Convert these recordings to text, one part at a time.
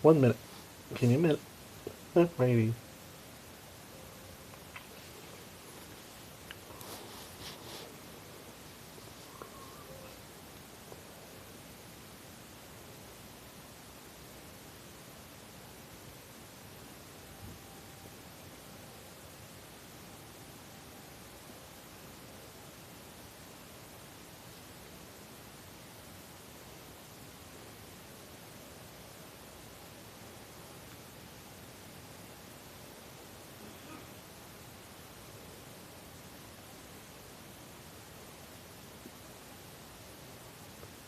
1 minute. Give me a minute. Alrighty.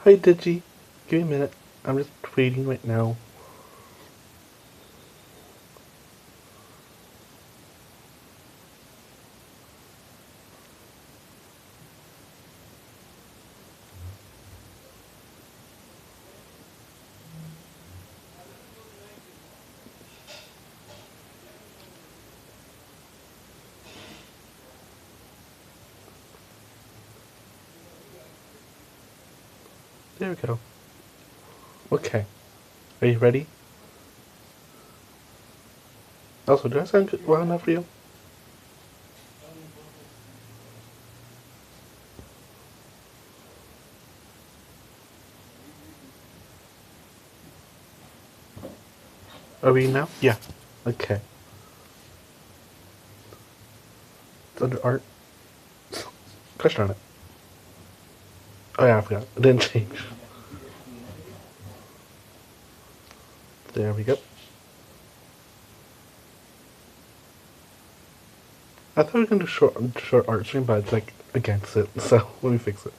Hi, Digi. Give me a minute. I'm just waiting right now. There we go. Okay. Are you ready? Also, do I sound good, well enough for you? Are we now? Yeah. Okay. It's under art. Question on it. Oh yeah, I forgot. It didn't change. There we go. I thought we were gonna do short art stream, but it's like against it. So let me fix it.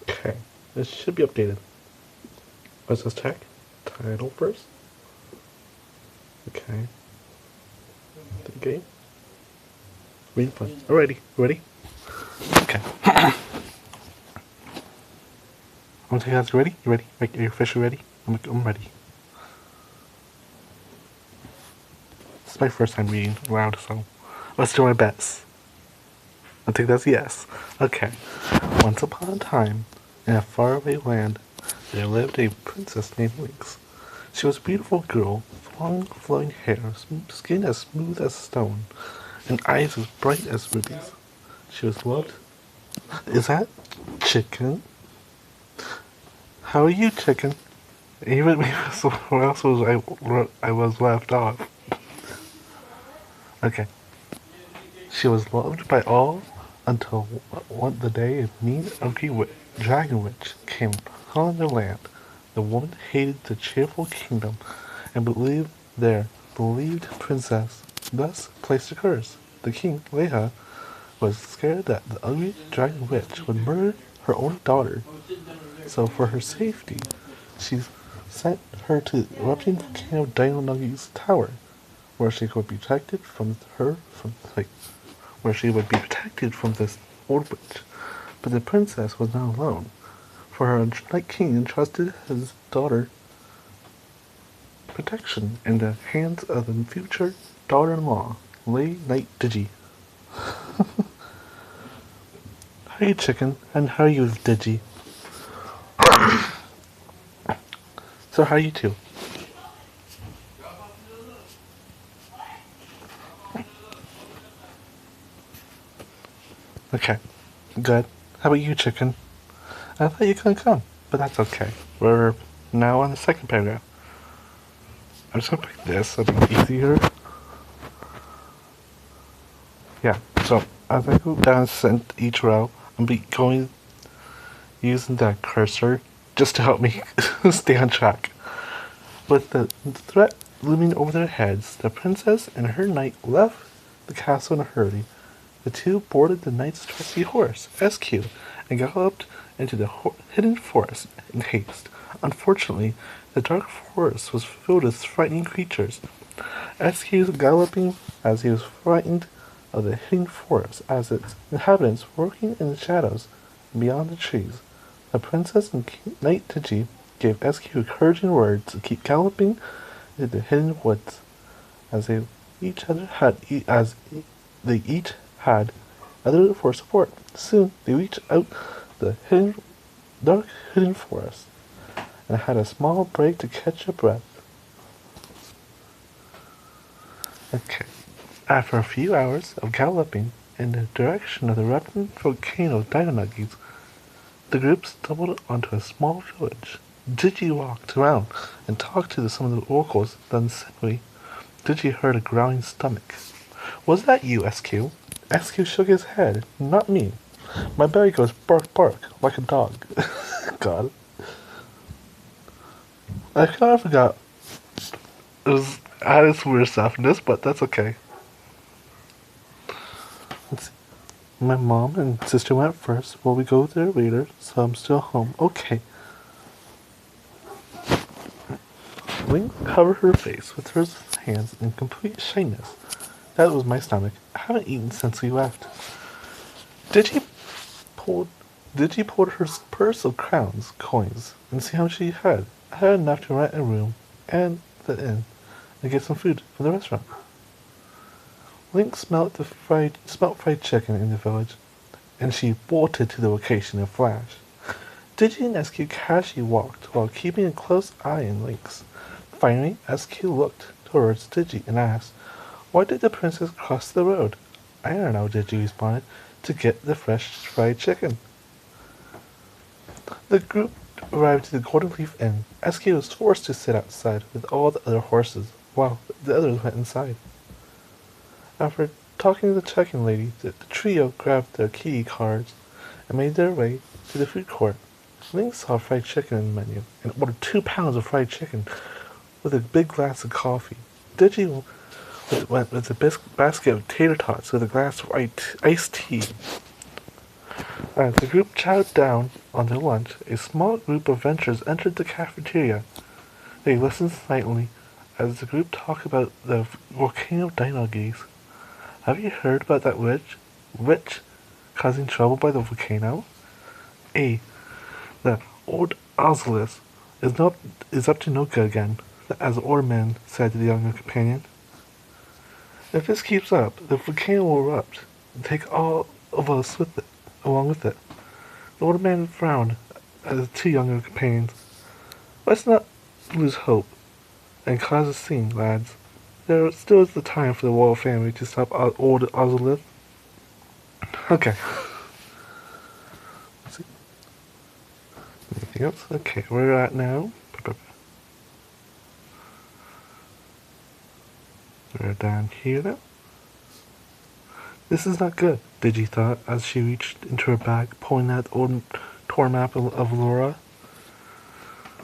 Okay. This should be updated. What's this tag? Title first. Okay. The game. Read fun. Alrighty. Ready? Okay. I'm you guys ready? You ready? Are you officially ready? I'm ready. This is my first time reading aloud, so let's do my best. I think that's a yes. Okay. Once upon a time, in a faraway land, there lived a princess named Lynx. She was a beautiful girl, with long flowing hair, skin as smooth as stone, and eyes as bright as rubies. She was loved. Is that chicken? How are you, chicken? Even where else was I was left off. Okay. She was loved by all until the day a mean, ugly dragon witch came upon the land. The woman hated the cheerful kingdom and believed princess thus placed a curse. The king, Leha, was scared that the ugly dragon witch would murder her own daughter. So for her safety, she sent her to the erupting volcano Dino Nuggy's tower, where she would be protected where she would be protected from this old witch. But the princess was not alone, for her night king entrusted his daughter protection in the hands of the future daughter-in-law, Lay Night Digi. Hey chicken, and how are you, Digi? So how are you two? Okay, good. How about you, chicken? I thought you couldn't come, but that's okay. We're now on the second paragraph. I'm just gonna pick this, it'll be easier. Yeah, so as I go down each row, I'll be going using that cursor just to help me stay on track. With the threat looming over their heads, the princess and her knight left the castle in a hurry. The two boarded the knight's trusty horse, SQ, and galloped into the hidden forest in haste. Unfortunately, the dark forest was filled with frightening creatures. SQ was galloping as he was frightened of the hidden forest, as its inhabitants working in the shadows beyond the trees. The princess and Knight Tiji gave SQ encouraging words to keep galloping into the hidden woods. as they each other had as they each had other for support. Soon they reached out the dark hidden forest and had a small break to catch their breath. Okay. After a few hours of galloping in the direction of the erupting volcano Dynamuggies, the group stumbled onto a small village. Digi walked around and talked to some of the locals, then suddenly Digi heard a growling stomach. Was that you, SQ? SQ shook his head. Not me. My belly goes bark bark like a dog. God. I kind of forgot it was added some weird stuff in this, but that's okay. Let's see. My mom and sister went first. Will we go there later? So I'm still home. Okay. Link covered her face with her hands in complete shyness. That was my stomach. I haven't eaten since we left. Digi pulled her purse of crowns, coins, and see how much she had. I had enough to rent a room and the inn and get some food from the restaurant. Link smelt fried chicken in the village, and she bolted to the location in a flash. Digi and SQ casually walked while keeping a close eye on Link's. Finally, SQ looked towards Digi and asked, "Why did the princess cross the road?" "I don't know," Digi responded, "to get the fresh fried chicken." The group arrived at the Golden Leaf Inn. SQ was forced to sit outside with all the other horses, while the others went inside. After talking to the check-in lady, the trio grabbed their key cards and made their way to the food court. Link saw fried chicken in the menu and ordered 2 pounds of fried chicken with a big glass of coffee. Digi went with a basket of tater tots with a glass of iced tea. As the group chowed down on their lunch, a small group of venturers entered the cafeteria. They listened silently as the group talked about the volcano Dynamuggies. "Have you heard about that witch? Witch causing trouble by the volcano?" The old Ozolith is up to no good again," as the old man said to the younger companion. "If this keeps up, the volcano will erupt and take all of us along with it." The old man frowned at the 2 younger companions. "Let's not lose hope and cause a scene, lads. There still is the time for the royal family to stop old Ozolith." Okay. Let's see. Anything else? Okay, where we're at now. We're down here now. "This is not good," Digi thought as she reached into her bag, pulling out the old torn map of Laura.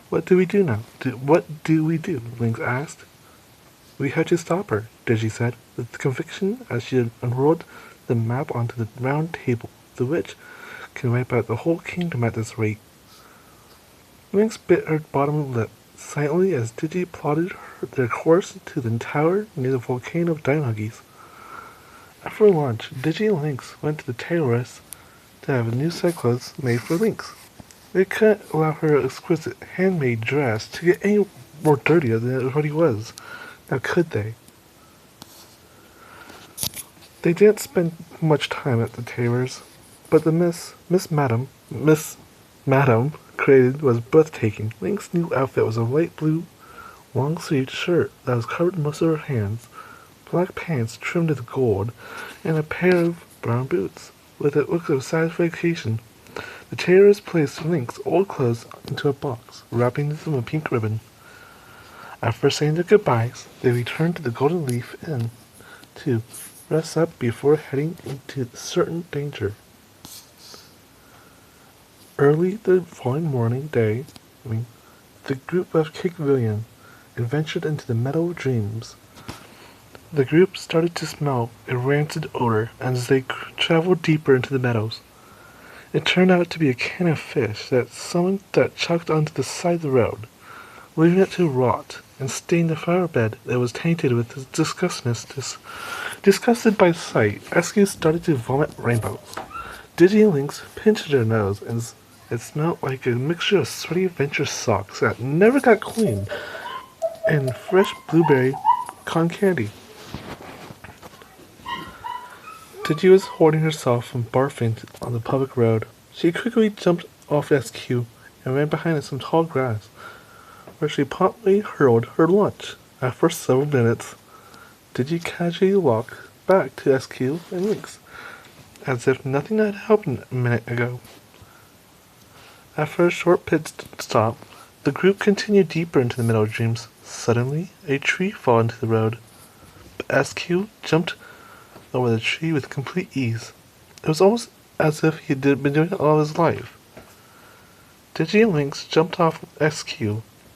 "What do we do now? What do we do?" Lynx asked. "We have to stop her," Digi said, with conviction as she unrolled the map onto the round table. "The witch can wipe out the whole kingdom at this rate." Lynx bit her bottom lip silently as Digi plotted their course to the tower near the volcano of Dynamuggies. After lunch, Digi and Lynx went to the tailoress to have a new set of clothes made for Lynx. They couldn't allow her exquisite handmade dress to get any more dirtier than it already was. Now could they? They didn't spend much time at the tailor's, but the Miss Madam created was breathtaking. Lynx's new outfit was a light blue, long-sleeved shirt that was covered most of her hands, black pants trimmed with gold, and a pair of brown boots. With a look of satisfaction, the tailoress placed Lynx's old clothes into a box, wrapping them in a pink ribbon. After saying their goodbyes, they returned to the Golden Leaf Inn to rest up before heading into certain danger. Early the following day, the group left Cape Pavilion and ventured into the Meadow of Dreams. The group started to smell a rancid odor as they traveled deeper into the meadows. It turned out to be a can of fish that someone chucked onto the side of the road, leaving it to rot and stain the flower bed that was tainted with disgustedness. Disgusted by the sight, SQ started to vomit rainbows. Digi and Lynx pinched their nose, and it smelled like a mixture of sweaty adventure socks that never got cleaned and fresh blueberry cotton candy. Digi was holding herself from barfing on the public road. She quickly jumped off SQ and ran behind some tall grass, where she promptly hurled her lunch. After several minutes, Digi casually walked back to SQ and Lynx, as if nothing had happened a minute ago. After a short pit stop, the group continued deeper into the Meadow Dreams. Suddenly, a tree fell into the road. But SQ jumped over the tree with complete ease. It was almost as if he had been doing it all his life. Digi and Lynx jumped off SQ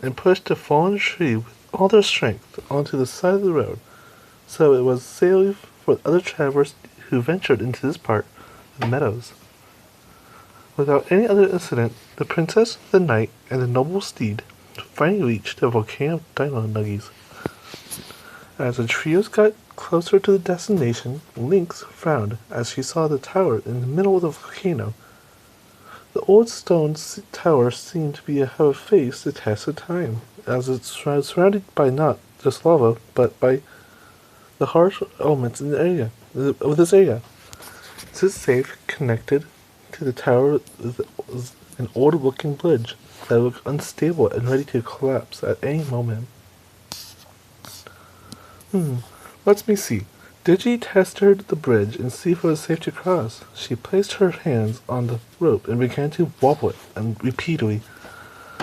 and pushed the fallen tree with all their strength onto the side of the road, so it was safe for other travelers who ventured into this part of the meadows. Without any other incident, the princess, the knight, and the noble steed finally reached the volcano of Dino Nuggies. As the trios got closer to the destination, Lynx frowned as she saw the tower in the middle of the volcano. The old stone tower seemed to have a face the test of time, as it was surrounded by not just lava, but by the harsh elements in the area of this area. Is it safe connected to the tower was an old-looking bridge that looked unstable and ready to collapse at any moment. Let me see. Digi tested the bridge and see if it was safe to cross. She placed her hands on the rope and began to wobble it and repeatedly.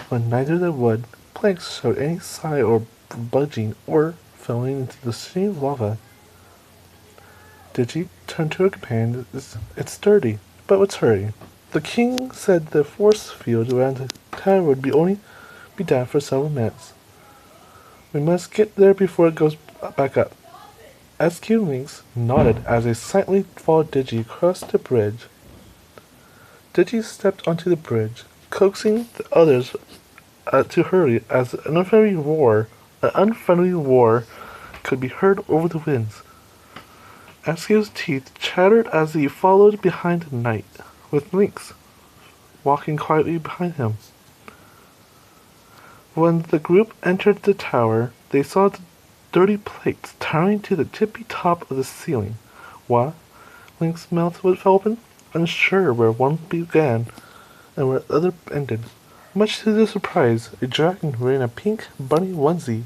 When neither the wood planks showed any sign of budging or falling into the stream of lava, Digi turned to her companion. It's sturdy, but let's hurry. The king said the force field around the tower would only be down for several minutes. We must get there before it goes back up. SQ Lynx nodded as they silently followed Digi across the bridge. Digi stepped onto the bridge, coaxing the others to hurry as an unfriendly roar could be heard over the winds. SQ's teeth chattered as he followed behind the knight, with Lynx walking quietly behind him. When the group entered the tower, they saw the dirty plates towering to the tippy top of the ceiling. What? Lynx's mouth was open, unsure where one began and where the other ended. Much to their surprise, a dragon wearing a pink bunny onesie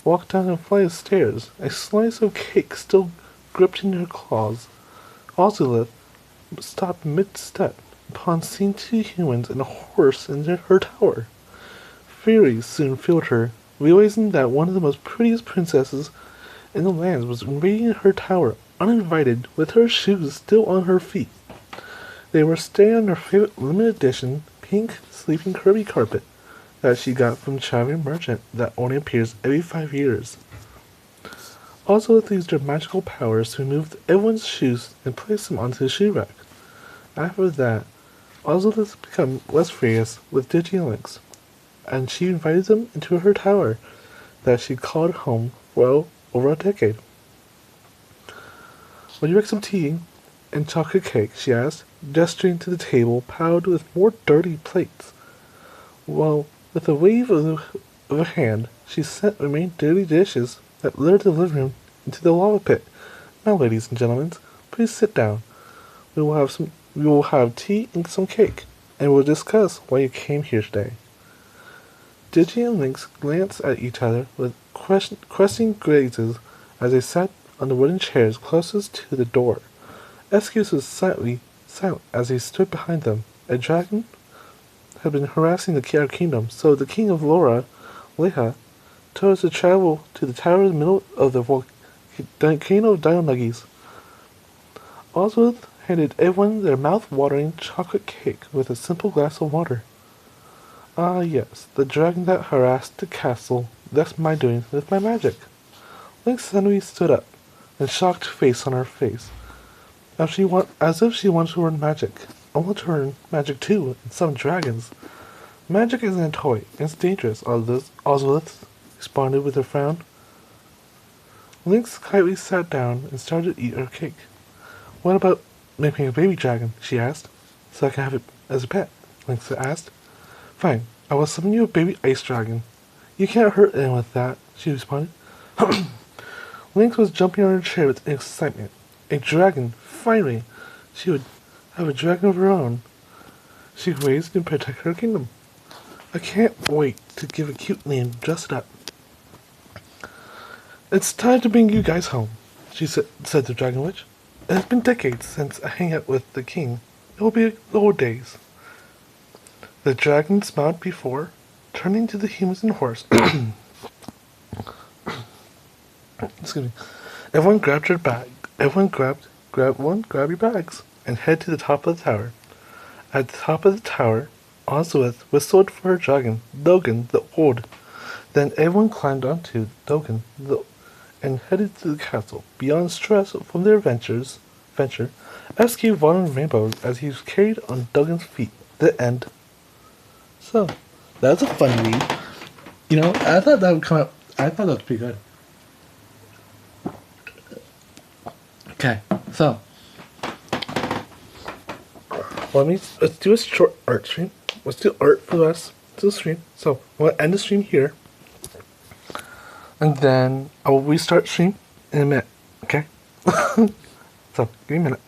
walked down a flight of stairs, a slice of cake still gripped in her claws. Ozolith stopped mid-step upon seeing two humans and a horse in her tower. Fury soon filled her, realizing that one of the most prettiest princesses in the lands was invading her tower uninvited with her shoes still on her feet. They were staying on her favorite limited edition pink sleeping curvy carpet that she got from the traveling merchant that only appears every 5 years. Ozolith used her magical powers to remove everyone's shoes and place them onto the shoe rack. After that, Ozolith became less furious with Digi and Lynx, and she invited them into her tower that she called home for over a decade. "Would you like some tea and chocolate cake?" she asked, gesturing to the table piled with more dirty plates. Well, with a wave of her hand, she sent remaining dirty dishes that littered the living room into the lava pit. "Now, ladies and gentlemen, please sit down. We will have tea and some cake, and we'll discuss why you came here today." Digi and Lynx glanced at each other with questioning gazes as they sat on the wooden chairs closest to the door. Escus was silent as he stood behind them. A dragon had been harassing our kingdom, so the king of Leha, told us to travel to the tower in the middle of the volcano of Dino Nuggies. Oswald handed everyone their mouth-watering chocolate cake with a simple glass of water. "Ah, yes, the dragon that harassed the castle. That's my doing with my magic." Lynx suddenly stood up, a shocked face on her face, as if she wanted to learn magic. "I want to learn magic too, and some dragons." "Magic isn't a toy. It's dangerous," Oswald responded with a frown. Lynx quietly sat down and started to eat her cake. "What about making a baby dragon?" she asked. "So I can have it as a pet," Lynx asked. "Fine, I will summon you a baby ice dragon." "You can't hurt anyone with that," she responded. Lynx was jumping on her chair with excitement. A dragon, finally! She would have a dragon of her own. She could raise and protect her kingdom. I can't wait to give a cute name, dress it up. It's time to bring you guys home, she said to Dragon Witch. It has been decades since I hang out with the king. It will be the old days. The dragon smiled before turning to the humans and horse. Excuse me. Everyone grabbed your bag. Everyone grab your bags, and head to the top of the tower. At the top of the tower, Oswith whistled for her dragon, Dogan the Old. Then everyone climbed onto Dogan and headed to the castle. Beyond stress from their venture, Esk gave Vaughn rainbows as he was carried on Dogan's feet. The end. So, that was a fun read. You know, I thought that would come out. I thought that was pretty good. Okay, so let's do a short art stream. Let's do art for the rest of the stream. So we'll end the stream here, and then I will restart stream in a minute. Okay. So give me a minute.